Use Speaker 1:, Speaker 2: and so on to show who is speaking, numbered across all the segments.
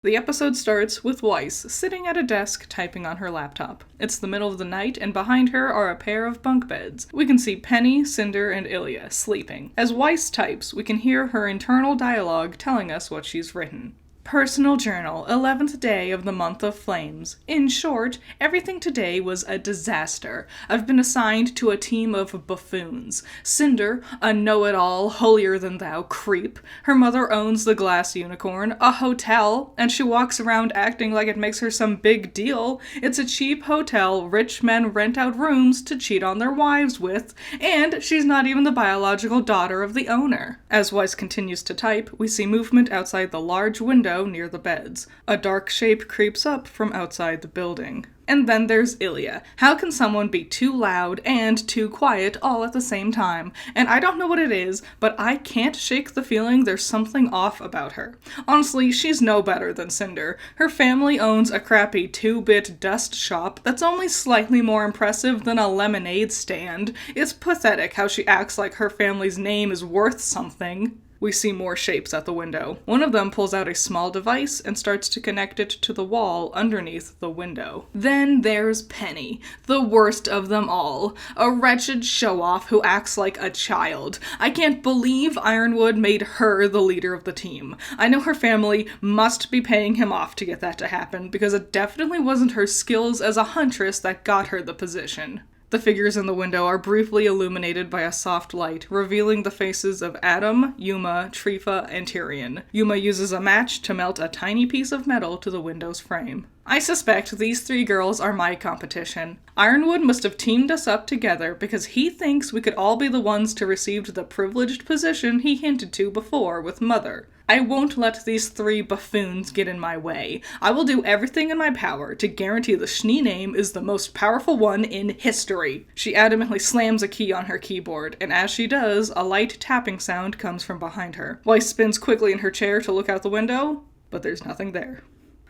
Speaker 1: The episode starts with Weiss sitting at a desk typing on her laptop. It's the middle of the night, and behind her are a pair of bunk beds. We can see Penny, Cinder, and Ilya sleeping. As Weiss types, we can hear her internal dialogue telling us what she's written. Personal journal, 11th day of the month of flames. In short, everything today was a disaster. I've been assigned to a team of buffoons. Cinder, a know-it-all, holier-than-thou creep. Her mother owns the Glass Unicorn, a hotel, and she walks around acting like it makes her some big deal. It's a cheap hotel rich men rent out rooms to cheat on their wives with, and she's not even the biological daughter of the owner. As Weiss continues to type, we see movement outside the large window near the beds. A dark shape creeps up from outside the building. And then there's Ilya. How can someone be too loud and too quiet all at the same time? And I don't know what it is, but I can't shake the feeling there's something off about her. Honestly, she's no better than Cinder. Her family owns a crappy 2-bit dust shop that's only slightly more impressive than a lemonade stand. It's pathetic how she acts like her family's name is worth something. We see more shapes at the window. One of them pulls out a small device and starts to connect it to the wall underneath the window. Then there's Penny, the worst of them all. A wretched show-off who acts like a child. I can't believe Ironwood made her the leader of the team. I know her family must be paying him off to get that to happen, because it definitely wasn't her skills as a huntress that got her the position. The figures in the window are briefly illuminated by a soft light, revealing the faces of Adam, Yuma, Trifa, and Tyrion. Yuma uses a match to melt a tiny piece of metal to the window's frame. I suspect these 3 girls are my competition. Ironwood must have teamed us up together because he thinks we could all be the ones to receive the privileged position he hinted to before with Mother. I won't let these 3 buffoons get in my way. I will do everything in my power to guarantee the Schnee name is the most powerful one in history. She adamantly slams a key on her keyboard, and as she does, a light tapping sound comes from behind her. Weiss spins quickly in her chair to look out the window, but there's nothing there.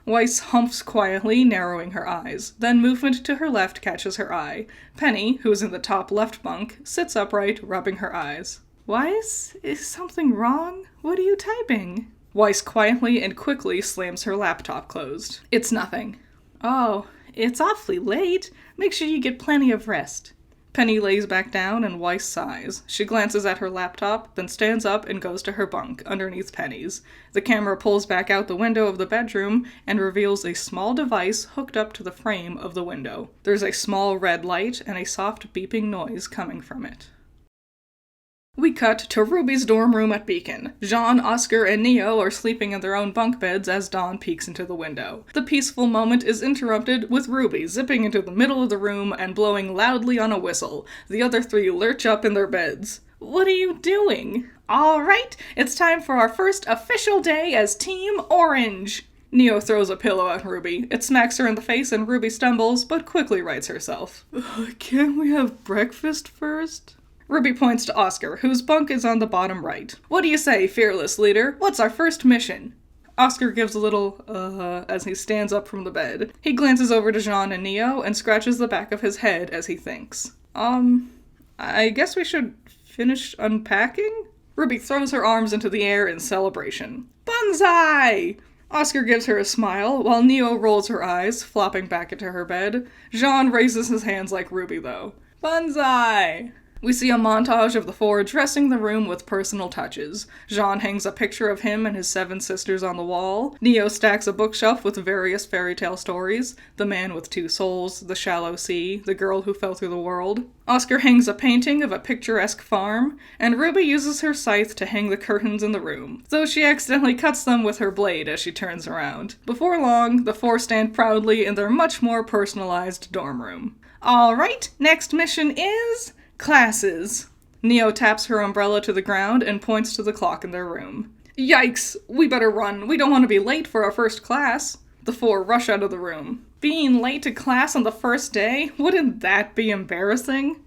Speaker 1: Weiss humps quietly, narrowing her eyes. Then movement to her left catches her eye. Penny, who is in the top left bunk, sits upright, rubbing her eyes. Weiss, is something wrong? What are you typing? Weiss quietly and quickly slams her laptop closed. It's nothing. Oh, it's awfully late. Make sure you get plenty of rest. Penny lays back down and Weiss sighs. She glances at her laptop, then stands up and goes to her bunk, underneath Penny's. The camera pulls back out the window of the bedroom and reveals a small device hooked up to the frame of the window. There's a small red light and a soft beeping noise coming from it. We cut to Ruby's dorm room at Beacon. Jean, Oscar, and Neo are sleeping in their own bunk beds as dawn peeks into the window. The peaceful moment is interrupted with Ruby zipping into the middle of the room and blowing loudly on a whistle. The other 3 lurch up in their beds. What are you doing? All right, it's time for our first official day as Team Orange. Neo throws a pillow at Ruby. It smacks her in the face and Ruby stumbles, but quickly rights herself. Can't we have breakfast first? Ruby points to Oscar, whose bunk is on the bottom right. What do you say, fearless leader? What's our first mission? Oscar gives a little, as he stands up from the bed. He glances over to Jean and Neo and scratches the back of his head as he thinks. I guess we should finish unpacking? Ruby throws her arms into the air in celebration. Banzai! Oscar gives her a smile, while Neo rolls her eyes, flopping back into her bed. Jean raises his hands like Ruby, though. Banzai! We see a montage of the 4 dressing the room with personal touches. Jean hangs a picture of him and his 7 sisters on the wall. Neo stacks a bookshelf with various fairy tale stories. The Man with 2 Souls, The Shallow Sea, The Girl Who Fell Through the World. Oscar hangs a painting of a picturesque farm, and Ruby uses her scythe to hang the curtains in the room, though she accidentally cuts them with her blade as she turns around. Before long, the 4 stand proudly in their much more personalized dorm room. Alright, next mission is classes. Neo taps her umbrella to the ground and points to the clock in their room. Yikes! We better run. We don't want to be late for our first class. The 4 rush out of the room. Being late to class on the first day? Wouldn't that be embarrassing?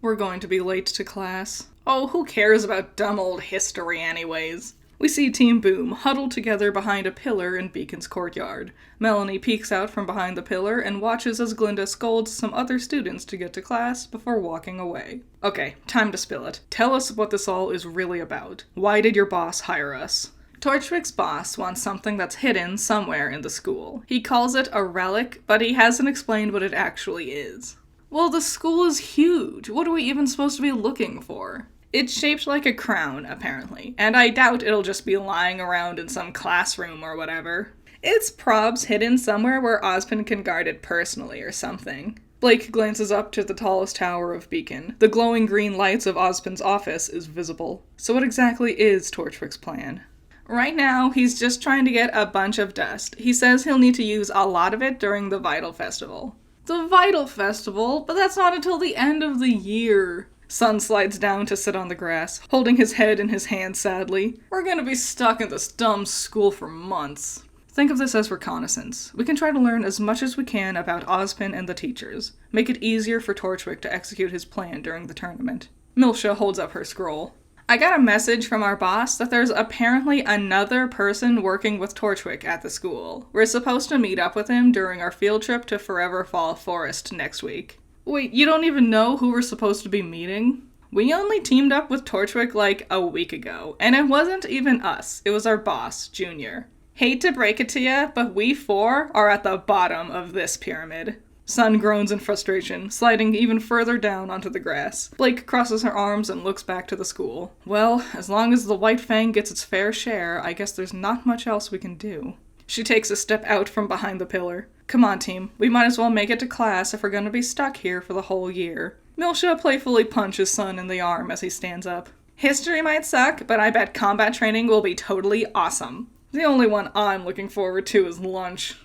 Speaker 1: We're going to be late to class. Oh, who cares about dumb old history anyways? We see Team Boom huddled together behind a pillar in Beacon's courtyard. Melanie peeks out from behind the pillar and watches as Glinda scolds some other students to get to class before walking away. Okay, time to spill it. Tell us what this all is really about. Why did your boss hire us? Torchwick's boss wants something that's hidden somewhere in the school. He calls it a relic, but he hasn't explained what it actually is. Well, the school is huge. What are we even supposed to be looking for? It's shaped like a crown, apparently, and I doubt it'll just be lying around in some classroom or whatever. It's probs hidden somewhere where Ozpin can guard it personally or something. Blake glances up to the tallest tower of Beacon. The glowing green lights of Ozpin's office is visible. So what exactly is Torchwick's plan? Right now, he's just trying to get a bunch of dust. He says he'll need to use a lot of it during the Vital Festival. The Vital Festival? But that's not until the end of the year. Sun slides down to sit on the grass, holding his head in his hand sadly. We're gonna be stuck in this dumb school for months. Think of this as reconnaissance. We can try to learn as much as we can about Ozpin and the teachers. Make it easier for Torchwick to execute his plan during the tournament. Milsha holds up her scroll. I got a message from our boss that there's apparently another person working with Torchwick at the school. We're supposed to meet up with him during our field trip to Forever Fall Forest next week. Wait, you don't even know who we're supposed to be meeting? We only teamed up with Torchwick like a week ago, and it wasn't even us. It was our boss, Junior. Hate to break it to you, but we four are at the bottom of this pyramid. Sun groans in frustration, sliding even further down onto the grass. Blake crosses her arms and looks back to the school. Well, as long as the White Fang gets its fair share, I guess there's not much else we can do. She takes a step out from behind the pillar. Come on, team. We might as well make it to class if we're gonna be stuck here for the whole year. Milsha playfully punches Sun in the arm as he stands up. History might suck, but I bet combat training will be totally awesome. The only one I'm looking forward to is lunch.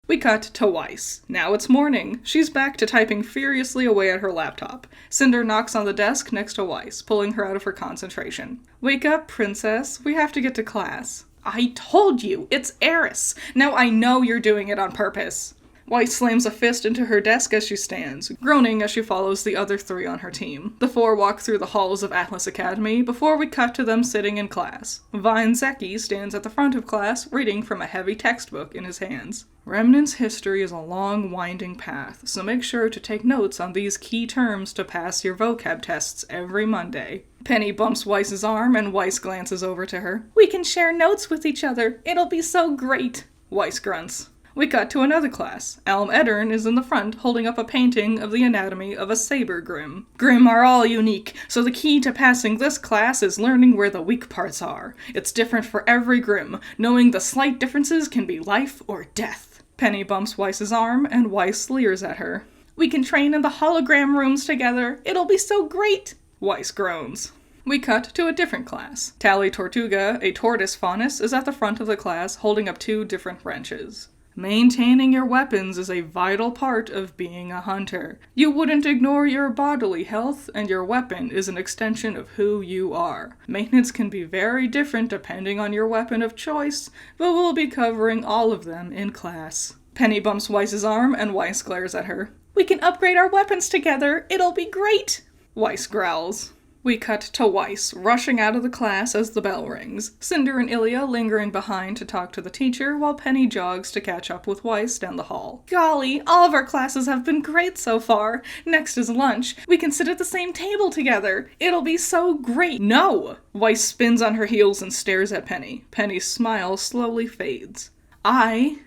Speaker 1: We cut to Weiss. Now it's morning. She's back to typing furiously away at her laptop. Cinder knocks on the desk next to Weiss, pulling her out of her concentration. Wake up, princess. We have to get to class. I told you, it's Eris. Now I know you're doing it on purpose. Weiss slams a fist into her desk as she stands, groaning as she follows the other three on her team. The four walk through the halls of Atlas Academy before we cut to them sitting in class. Vine Zeki stands at the front of class, reading from a heavy textbook in his hands. Remnant's history is a long, winding path, so make sure to take notes on these key terms to pass your vocab tests every Monday. Penny bumps Weiss's arm, and Weiss glances over to her. We can share notes with each other. It'll be so great. Weiss grunts. We cut to another class. Elm Eddern is in the front, holding up a painting of the anatomy of a saber Grimm. Grimm are all unique, so the key to passing this class is learning where the weak parts are. It's different for every Grimm. Knowing the slight differences can be life or death. Penny bumps Weiss's arm, and Weiss leers at her. We can train in the hologram rooms together. It'll be so great. Weiss groans. We cut to a different class. Tally Tortuga, a tortoise faunus, is at the front of the class, holding up two different wrenches. Maintaining your weapons is a vital part of being a hunter. You wouldn't ignore your bodily health, and your weapon is an extension of who you are. Maintenance can be very different depending on your weapon of choice, but we'll be covering all of them in class. Penny bumps Weiss's arm, and Weiss glares at her. We can upgrade our weapons together. It'll be great. Weiss growls. We cut to Weiss, rushing out of the class as the bell rings. Cinder and Ilya lingering behind to talk to the teacher, while Penny jogs to catch up with Weiss down the hall. Golly, all of our classes have been great so far. Next is lunch. We can sit at the same table together. It'll be so great. No! Weiss spins on her heels and stares at Penny. Penny's smile slowly fades. I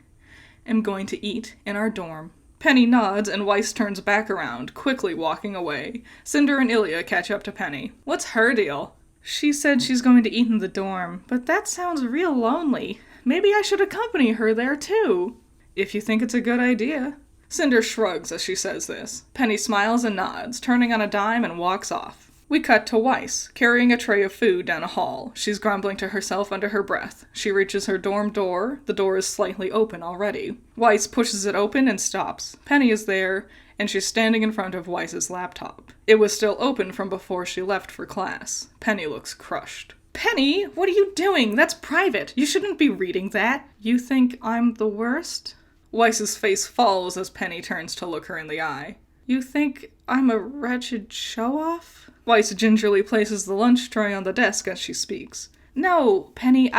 Speaker 1: am going to eat in our dorm. Penny nods, and Weiss turns back around, quickly walking away. Cinder and Ilya catch up to Penny. What's her deal? She said she's going to eat in the dorm, but that sounds real lonely. Maybe I should accompany her there, too. If you think it's a good idea. Cinder shrugs as she says this. Penny smiles and nods, turning on a dime and walks off. We cut to Weiss, carrying a tray of food down a hall. She's grumbling to herself under her breath. She reaches her dorm door. The door is slightly open already. Weiss pushes it open and stops. Penny is there, and she's standing in front of Weiss's laptop. It was still open from before she left for class. Penny looks crushed. Penny, what are you doing? That's private. You shouldn't be reading that. You think I'm the worst? Weiss's face falls as Penny turns to look her in the eye. You think I'm a wretched show-off? Weiss gingerly places the lunch tray on the desk as she speaks. No, Penny,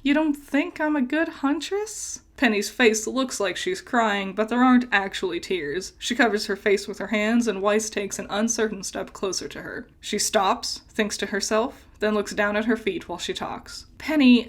Speaker 1: you don't think I'm a good huntress? Penny's face looks like she's crying, but there aren't actually tears. She covers her face with her hands, and Weiss takes an uncertain step closer to her. She stops, thinks to herself, then looks down at her feet while she talks. Penny,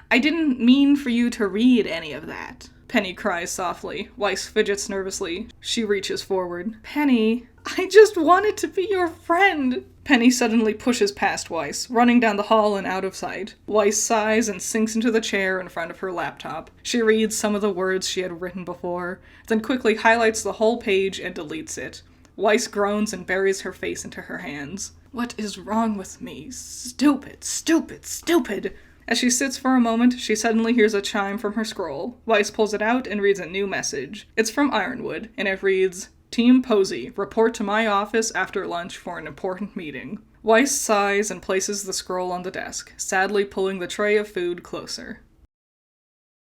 Speaker 1: I didn't mean for you to read any of that. Penny cries softly. Weiss fidgets nervously. She reaches forward. Penny, I just wanted to be your friend. Penny suddenly pushes past Weiss, running down the hall and out of sight. Weiss sighs and sinks into the chair in front of her laptop. She reads some of the words she had written before, then quickly highlights the whole page and deletes it. Weiss groans and buries her face into her hands. What is wrong with me? Stupid, stupid, stupid! As she sits for a moment, she suddenly hears a chime from her scroll. Weiss pulls it out and reads a new message. It's from Ironwood, and it reads, Team Posey, report to my office after lunch for an important meeting. Weiss sighs and places the scroll on the desk, sadly pulling the tray of food closer.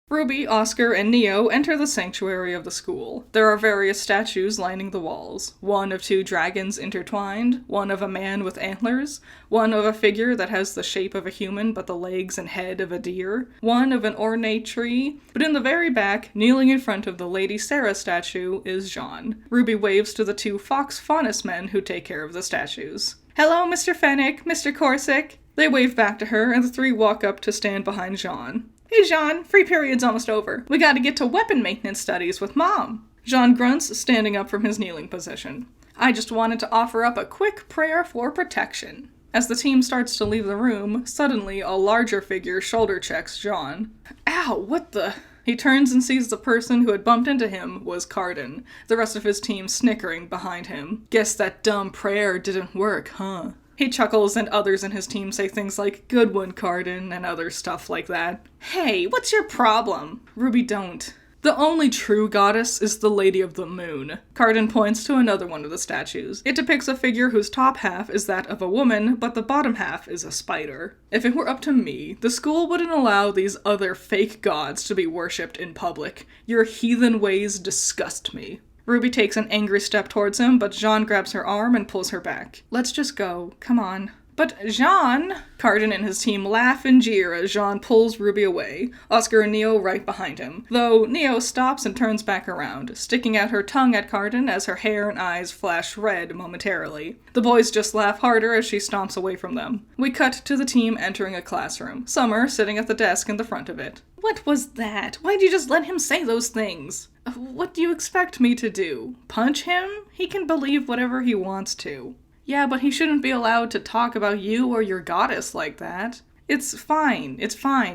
Speaker 1: Ruby, Oscar, and Neo enter the sanctuary of the school. There are various statues lining the walls. One of 2 dragons intertwined, one of a man with antlers, one of a figure that has the shape of a human but the legs and head of a deer, one of an ornate tree, but in the very back, kneeling in front of the Lady Sarah statue, is Jean. Ruby waves to the 2 fox faunus men who take care of the statues. Hello, Mr. Fennick, Mr. Corsic. They wave back to her, and the 3 walk up to stand behind Jean. Hey, Jean, free period's almost over. We gotta get to weapon maintenance studies with Mom. Jean grunts, standing up from his kneeling position. I just wanted to offer up a quick prayer for protection. As the team starts to leave the room, suddenly a larger figure shoulder checks Jean. Ow, what the... He turns and sees the person who had bumped into him was Cardin, the rest of his team snickering behind him. Guess that dumb prayer didn't work, huh? He chuckles, and others in his team say things like, good one, Cardin, and other stuff like that. Hey, what's your problem? Ruby, don't. The only true goddess is the Lady of the Moon. Cardin points to another one of the statues. It depicts a figure whose top half is that of a woman, but the bottom half is a spider. If it were up to me, the school wouldn't allow these other fake gods to be worshipped in public. Your heathen ways disgust me. Ruby takes an angry step towards him, but Jean grabs her arm and pulls her back. Let's just go. Come on. But Jean! Cardin and his team laugh and jeer as Jean pulls Ruby away, Oscar and Neo right behind him, though Neo stops and turns back around, sticking out her tongue at Cardin as her hair and eyes flash red momentarily. The boys just laugh harder as she stomps away from them. We cut to the team entering a classroom, Summer sitting at the desk in the front of it. What was that? Why'd you just let him say those things? What do you expect me to do? Punch him? He can believe whatever he wants to. Yeah, but he shouldn't be allowed to talk about you or your goddess like that. It's fine.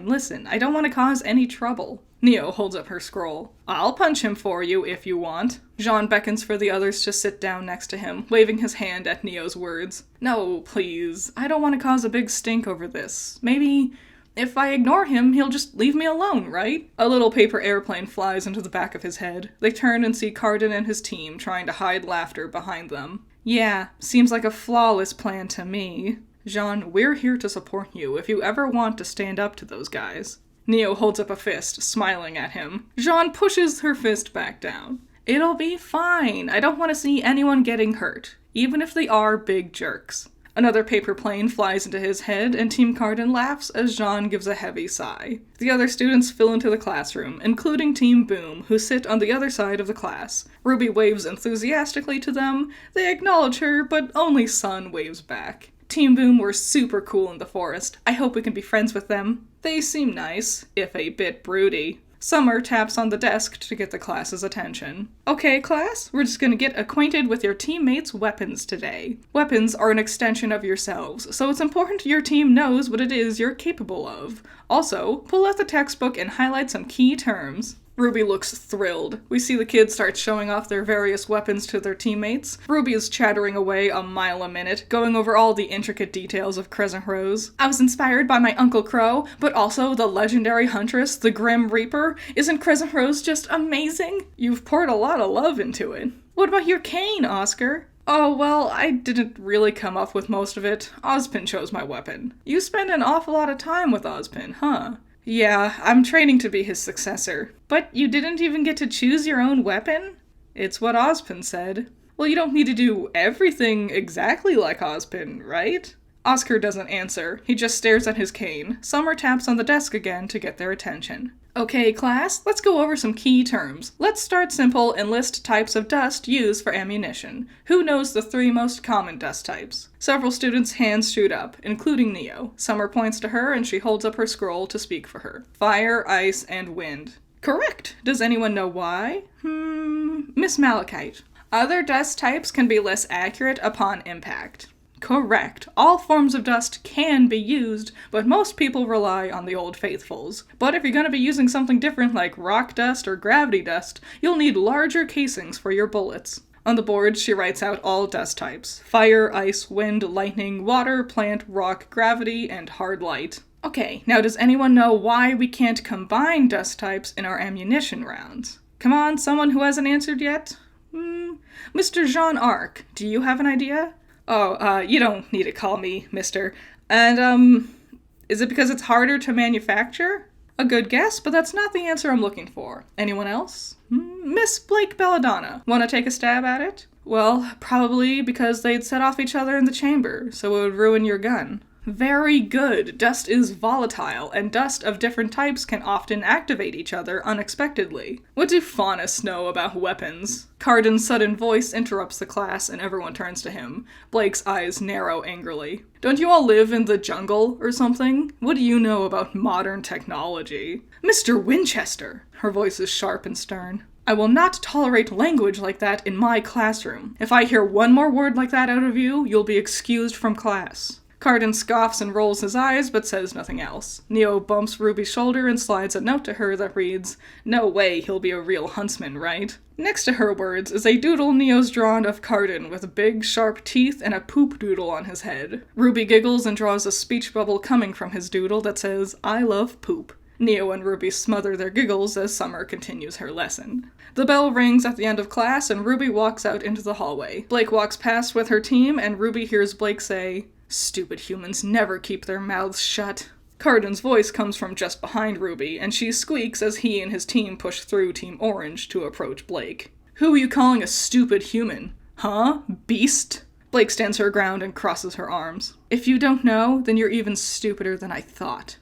Speaker 1: Listen, I don't want to cause any trouble. Neo holds up her scroll. I'll punch him for you if you want. Jean beckons for the others to sit down next to him, waving his hand at Neo's words. No, please. I don't want to cause a big stink over this. Maybe... if I ignore him, he'll just leave me alone, right? A little paper airplane flies into the back of his head. They turn and see Cardin and his team trying to hide laughter behind them. Yeah, seems like a flawless plan to me. Jean, we're here to support you if you ever want to stand up to those guys. Neo holds up a fist, smiling at him. Jean pushes her fist back down. It'll be fine. I don't want to see anyone getting hurt, even if they are big jerks. Another paper plane flies into his head, and Team Cardin laughs as Jean gives a heavy sigh. The other students fill into the classroom, including Team Boom, who sit on the other side of the class. Ruby waves enthusiastically to them. They acknowledge her, but only Sun waves back. Team Boom were super cool in the forest. I hope we can be friends with them. They seem nice, if a bit broody. Summer taps on the desk to get the class's attention. Okay, class, we're just gonna get acquainted with your teammates' weapons today. Weapons are an extension of yourselves, so it's important your team knows what it is you're capable of. Also, pull out the textbook and highlight some key terms. Ruby looks thrilled. We see the kids start showing off their various weapons to their teammates. Ruby is chattering away a mile a minute, going over all the intricate details of Crescent Rose. I was inspired by my Uncle Crow, but also the legendary huntress, the Grim Reaper. Isn't Crescent Rose just amazing? You've poured a lot of love into it. What about your cane, Oscar? Oh, well, I didn't really come up with most of it. Ozpin chose my weapon. You spend an awful lot of time with Ozpin, huh? Yeah, I'm training to be his successor. But you didn't even get to choose your own weapon? It's what Ozpin said. Well, you don't need to do everything exactly like Ozpin, right? Oscar doesn't answer. He just stares at his cane. Summer taps on the desk again to get their attention. Okay, class, let's go over some key terms. Let's start simple and list types of dust used for ammunition. Who knows the 3 most common dust types? Several students' hands shoot up, including Neo. Summer points to her and she holds up her scroll to speak for her. Fire, ice, and wind. Correct. Does anyone know why? Miss Malachite. Other dust types can be less accurate upon impact. Correct. All forms of dust can be used, but most people rely on the old faithfuls. But if you're going to be using something different like rock dust or gravity dust, you'll need larger casings for your bullets. On the board, she writes out all dust types: fire, ice, wind, lightning, water, plant, rock, gravity, and hard light. Okay, now does anyone know why we can't combine dust types in our ammunition rounds? Come on, someone who hasn't answered yet? Mr. Jean Arc, do you have an idea? Oh, you don't need to call me Mister. And, is it because it's harder to manufacture? A good guess, but that's not the answer I'm looking for. Anyone else? Miss Blake Belladonna. Want to take a stab at it? Well, probably because they'd set off each other in the chamber, so it would ruin your gun. Very good. Dust is volatile, and dust of different types can often activate each other unexpectedly. What do faunists know about weapons? Carden's sudden voice interrupts the class and everyone turns to him. Blake's eyes narrow angrily. Don't you all live in the jungle or something? What do you know about modern technology? Mr. Winchester! Her voice is sharp and stern. I will not tolerate language like that in my classroom. If I hear one more word like that out of you, you'll be excused from class. Carden scoffs and rolls his eyes, but says nothing else. Neo bumps Ruby's shoulder and slides a note to her that reads, "No way he'll be a real huntsman, right?" Next to her words is a doodle Neo's drawn of Carden with big, sharp teeth and a poop doodle on his head. Ruby giggles and draws a speech bubble coming from his doodle that says, "I love poop." Neo and Ruby smother their giggles as Summer continues her lesson. The bell rings at the end of class and Ruby walks out into the hallway. Blake walks past with her team and Ruby hears Blake say, "Stupid humans never keep their mouths shut." Carden's voice comes from just behind Ruby, and she squeaks as he and his team push through Team Orange to approach Blake. "Who are you calling a stupid human? Huh? Beast?" Blake stands her ground and crosses her arms. "If you don't know, then you're even stupider than I thought."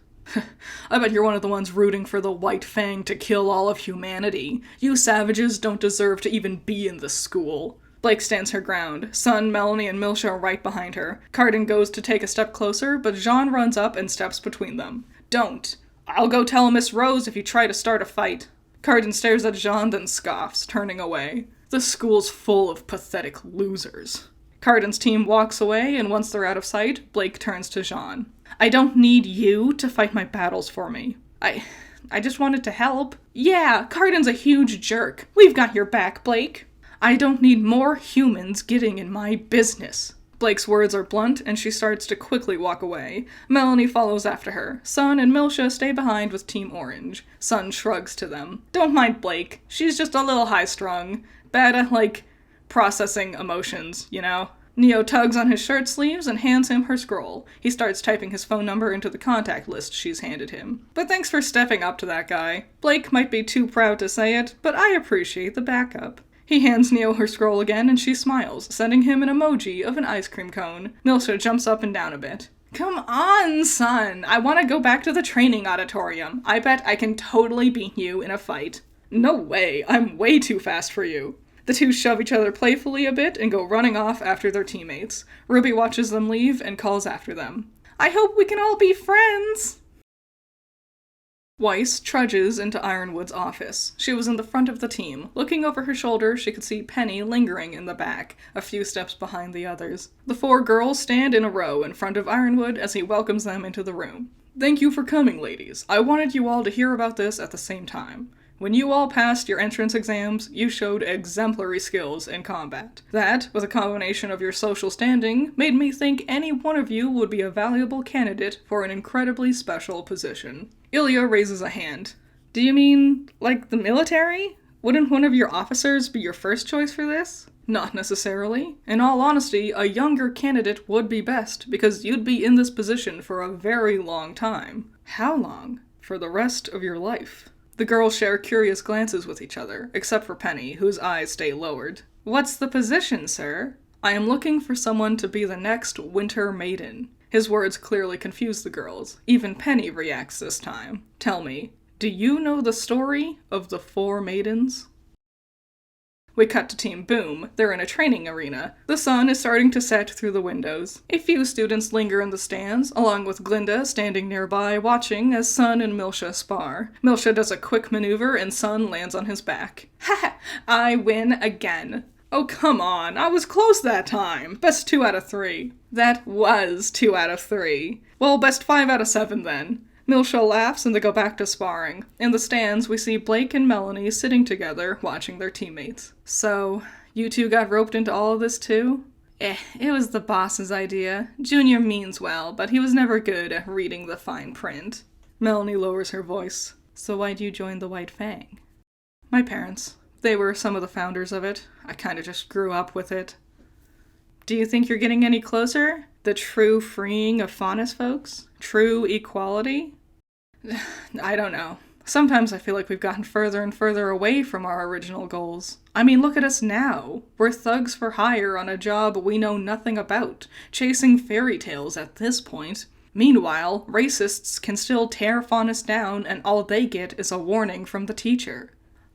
Speaker 1: I bet you're one of the ones rooting for the White Fang to kill all of humanity. You savages don't deserve to even be in this school. Blake stands her ground. Sun, Melanie, and Milsha are right behind her. Carden goes to take a step closer, but Jean runs up and steps between them. "Don't. I'll go tell Miss Rose if you try to start a fight." Carden stares at Jean, then scoffs, turning away. The school's full of pathetic losers. Carden's team walks away, and once they're out of sight, Blake turns to Jean. "I don't need you to fight my battles for me. I just wanted to help." "Yeah, Carden's a huge jerk. We've got your back, Blake." "I don't need more humans getting in my business." Blake's words are blunt, and she starts to quickly walk away. Melanie follows after her. Sun and Milsha stay behind with Team Orange. Sun shrugs to them. "Don't mind Blake. She's just a little high-strung. Bad at, processing emotions, you know?" Neo tugs on his shirt sleeves and hands him her scroll. He starts typing his phone number into the contact list she's handed him. "But thanks for stepping up to that guy. Blake might be too proud to say it, but I appreciate the backup." He hands Neo her scroll again and she smiles, sending him an emoji of an ice cream cone. Milsha jumps up and down a bit. "Come on, son! I want to go back to the training auditorium. I bet I can totally beat you in a fight." "No way! I'm way too fast for you." The two shove each other playfully a bit and go running off after their teammates. Ruby watches them leave and calls after them. "I hope we can all be friends!" Weiss trudges into Ironwood's office. She was in the front of the team. Looking over her shoulder, she could see Penny lingering in the back, a few steps behind the others. The 4 girls stand in a row in front of Ironwood as he welcomes them into the room. "Thank you for coming, ladies. I wanted you all to hear about this at the same time. When you all passed your entrance exams, you showed exemplary skills in combat. That, with a combination of your social standing, made me think any one of you would be a valuable candidate for an incredibly special position." Ilya raises a hand. "Do you mean, like the military? Wouldn't one of your officers be your first choice for this?" "Not necessarily. In all honesty, a younger candidate would be best, because you'd be in this position for a very long time." "How long?" "For the rest of your life." The girls share curious glances with each other, except for Penny, whose eyes stay lowered. "What's the position, sir?" "I am looking for someone to be the next Winter Maiden." His words clearly confuse the girls. Even Penny reacts this time. "Tell me, Do you know the story of the 4 maidens? We cut to Team Boom. They're in a training arena. The sun is starting to set through the windows. A few students linger in the stands, along with Glinda standing nearby watching as Sun and Milsha spar. Milsha does a quick maneuver and Sun lands on his back. Ha! I win again. Oh, come on. I was close that time. Best 2 out of 3. That was 2 out of 3. Well, best 5 out of 7 then. Milsha laughs and they go back to sparring. In the stands, we see Blake and Melanie sitting together, watching their teammates. So, you two got roped into all of this too? It was the boss's idea. Junior means well, but he was never good at reading the fine print. Melanie lowers her voice. So why'd you join the White Fang? My parents. They were some of the founders of it. I kinda just grew up with it. Do you think you're getting any closer? The true freeing of Faunus folks? True equality? I don't know. Sometimes I feel like we've gotten further and further away from our original goals. I mean, look at us now. We're thugs for hire on a job we know nothing about, chasing fairy tales at this point. Meanwhile, racists can still tear Faunus down and all they get is a warning from the teacher.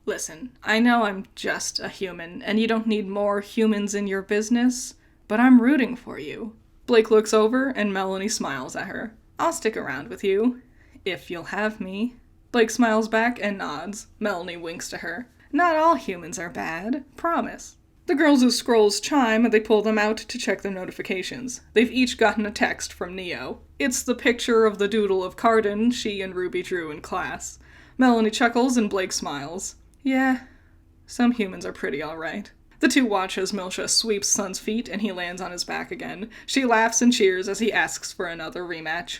Speaker 1: Listen, I know I'm just a human, and you don't need more humans in your business, but I'm rooting for you. Blake looks over, and Melanie smiles at her. I'll stick around with you, if you'll have me. Blake smiles back and nods. Melanie winks to her. Not all humans are bad, promise. The girls' scrolls chime and they pull them out to check their notifications. They've each gotten a text from Neo. It's the picture of the doodle of Cardin she and Ruby drew in class. Melanie chuckles and Blake smiles. Yeah, some humans are pretty alright. The two watch as Milsha sweeps Sun's feet and he lands on his back again. She laughs and cheers as he asks for another rematch.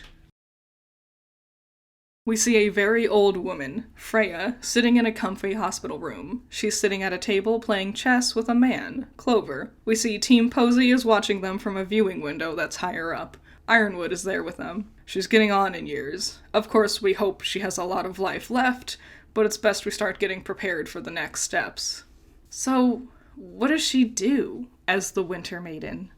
Speaker 1: We see a very old woman, Freya, sitting in a comfy hospital room. She's sitting at a table playing chess with a man, Clover. We see Team Posy is watching them from a viewing window that's higher up. Ironwood is there with them. She's getting on in years. Of course, we hope she has a lot of life left, but it's best we start getting prepared for the next steps. So, what does she do as the Winter Maiden?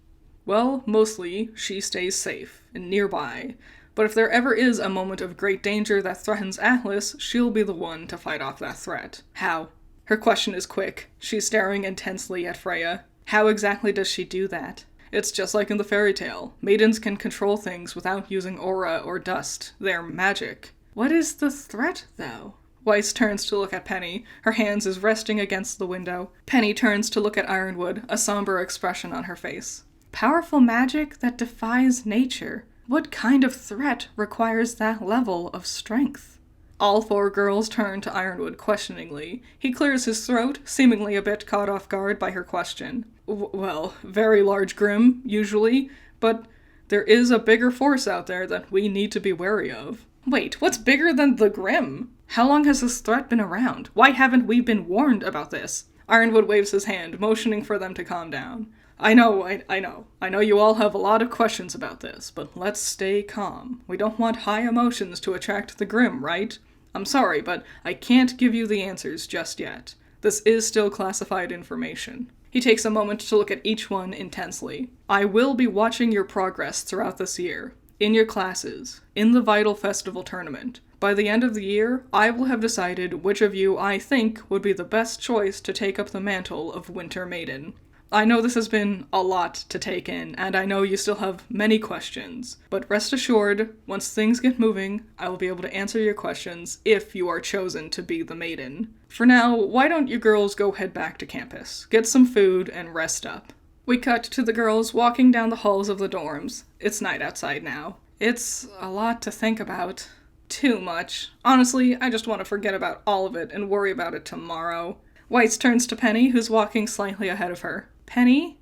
Speaker 1: Well, mostly, she stays safe and nearby. But if there ever is a moment of great danger that threatens Atlas, she'll be the one to fight off that threat. How? Her question is quick. She's staring intensely at Freya. How exactly does she do that? It's just like in the fairy tale. Maidens can control things without using aura or dust. They're magic. What is the threat, though? Weiss turns to look at Penny. Her hands is resting against the window. Penny turns to look at Ironwood, a somber expression on her face. Powerful magic that defies nature. What kind of threat requires that level of strength? All four girls turn to Ironwood questioningly. He clears his throat, seemingly a bit caught off guard by her question. Well, very large Grimm, usually, but there is a bigger force out there that we need to be wary of. Wait, what's bigger than the Grimm? How long has this threat been around? Why haven't we been warned about this? Ironwood waves his hand, motioning for them to calm down. I know you all have a lot of questions about this, but let's stay calm. We don't want high emotions to attract the Grimm, right? I'm sorry, but I can't give you the answers just yet. This is still classified information. He takes a moment to look at each one intensely. I will be watching your progress throughout this year, in your classes, in the Vital Festival tournament. By the end of the year, I will have decided which of you I think would be the best choice to take up the mantle of Winter Maiden. I know this has been a lot to take in, and I know you still have many questions, but rest assured, once things get moving, I will be able to answer your questions if you are chosen to be the maiden. For now, why don't you girls go head back to campus, get some food, and rest up. We cut to the girls walking down the halls of the dorms. It's night outside now. It's a lot to think about. Too much. Honestly, I just want to forget about all of it and worry about it tomorrow. Weiss turns to Penny, who's walking slightly ahead of her. Penny?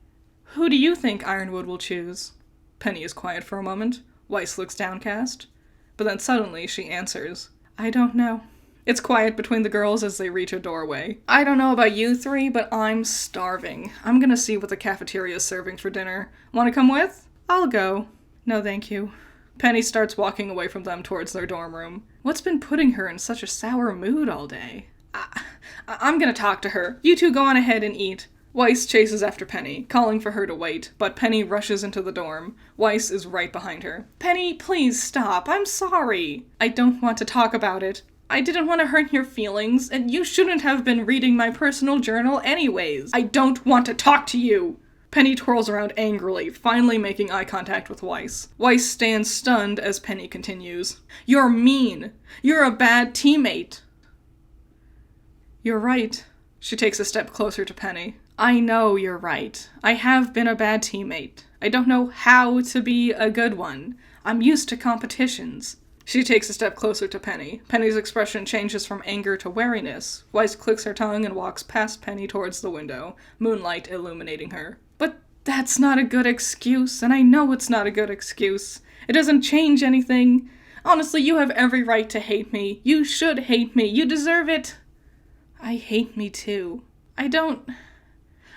Speaker 1: Who do you think Ironwood will choose? Penny is quiet for a moment. Weiss looks downcast. But then suddenly she answers, I don't know. It's quiet between the girls as they reach a doorway. I don't know about you three, but I'm starving. I'm gonna see what the cafeteria's serving for dinner. Wanna come with? I'll go. No, thank you. Penny starts walking away from them towards their dorm room. What's been putting her in such a sour mood all day? I'm gonna talk to her. You two go on ahead and eat. Weiss chases after Penny, calling for her to wait, but Penny rushes into the dorm. Weiss is right behind her. Penny, please stop. I'm sorry. I don't want to talk about it. I didn't want to hurt your feelings, and you shouldn't have been reading my personal journal anyways. I don't want to talk to you! Penny twirls around angrily, finally making eye contact with Weiss. Weiss stands stunned as Penny continues. You're mean! You're a bad teammate! You're right. She takes a step closer to Penny. I know you're right. I have been a bad teammate. I don't know how to be a good one. I'm used to competitions. She takes a step closer to Penny. Penny's expression changes from anger to wariness. Weiss clicks her tongue and walks past Penny towards the window, moonlight illuminating her. But that's not a good excuse, and I know it's not a good excuse. It doesn't change anything. Honestly, you have every right to hate me. You should hate me. You deserve it. I hate me too. I don't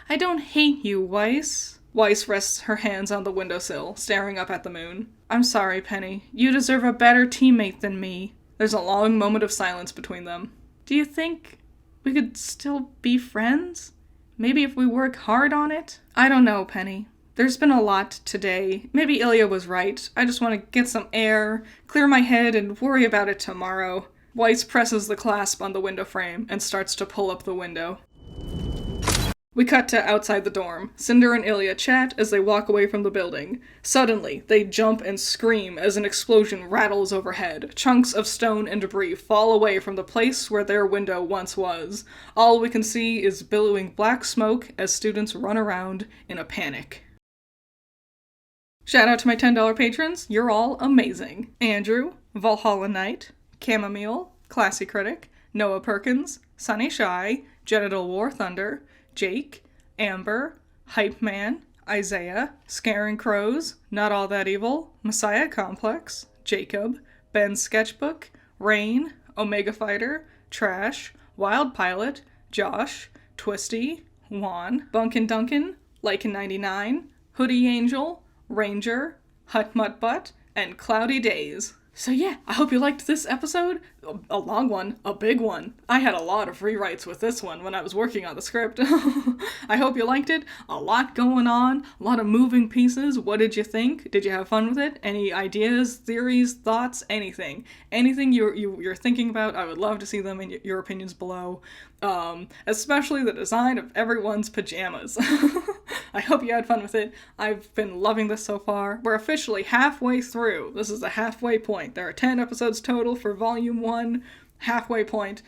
Speaker 1: hate you, Weiss. Weiss rests her hands on the windowsill, staring up at the moon. I'm sorry, Penny. You deserve a better teammate than me. There's a long moment of silence between them. Do you think we could still be friends? Maybe if we work hard on it? I don't know, Penny. There's been a lot today. Maybe Ilya was right. I just want to get some air, clear my head, and worry about it tomorrow. Weiss presses the clasp on the window frame and starts to pull up the window. We cut to outside the dorm. Cinder and Ilya chat as they walk away from the building. Suddenly, they jump and scream as an explosion rattles overhead. Chunks of stone and debris fall away from the place where their window once was. All we can see is billowing black smoke as students run around in a panic. Shout out to my $10 patrons. You're all amazing. Andrew, Valhalla Knight, Chamomile, Classy Critic, Noah Perkins, Sunny Shy, Genital War Thunder, Jake, Amber, Hype Man, Isaiah, Scaring Crows, Not All That Evil, Messiah Complex, Jacob, Ben's Sketchbook, Rain, Omega Fighter, Trash, Wild Pilot, Josh, Twisty, Juan, Bunkin Duncan, Lycan99, Hoodie Angel, Ranger, Hut Mutt Butt, and Cloudy Days. So yeah, I hope you liked this episode. A long one, a big one. I had a lot of rewrites with this one when I was working on the script. I hope you liked it. A lot going on, a lot of moving pieces. What did you think? Did you have fun with it? Any ideas, theories, thoughts, anything? Anything you're thinking about, I would love to see them in your opinions below. Especially the design of everyone's pajamas. I hope you had fun with it. I've been loving this so far. We're officially halfway through. This is the halfway point. There are 10 episodes total for Volume 1. Halfway point.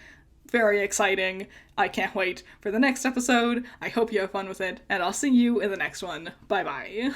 Speaker 1: Very exciting. I can't wait for the next episode. I hope you have fun with it, and I'll see you in the next one. Bye-bye.